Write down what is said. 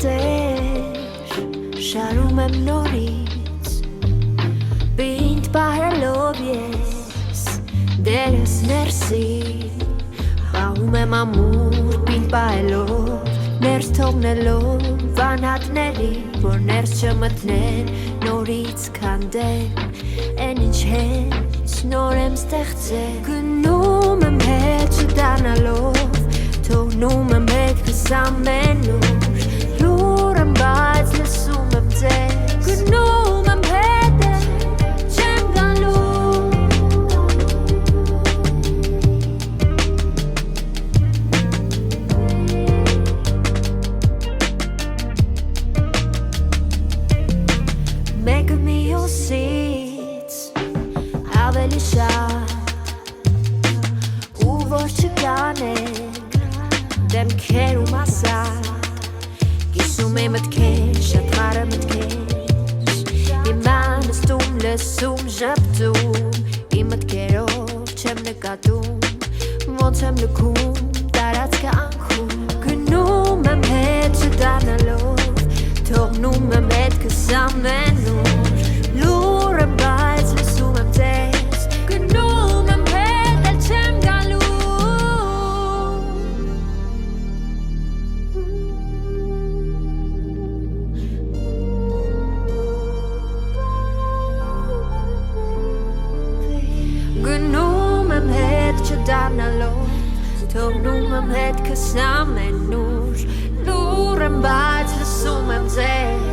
Տեր շարում եմ նորից Պինդ պահելով ես դերս ներսին Պահում եմ ամուր պինդ պահելով Ներս թողնելով վանհատների Որ ներս չմտնեն նորից քանդեն Են ինչ հենց նոր եմ ստեղծել Գնում եմ հետ չդառնալով Թողնում եմ հետքս ամենուր Լուր եմ բայց լսում եմ ձեզ Գնում եմ հետ չեմ գալու Մեկը մյուսից ավելի շատ Ու որ չկանենք Դեմքեր ու մասատ Կիսում է մտքեր, շատ խարը մտքեր Հիմա նստում, լսում, ժպտում Իմ մտքերով չեմ նկատում Ոնց եմ լքում, տարածքը անքում Գնում եմ հետ չդառնալով Թողնում եմ հետքս ամենուր Լուր եմ բայց լսում եմ ձեզ Գնում եմ հետ էլ չեմ գալու Գնում եմ հետ չդառնալով Թողնում եմ հետքս ամենուր Լուր եմ բայց լսում եմ ձեզ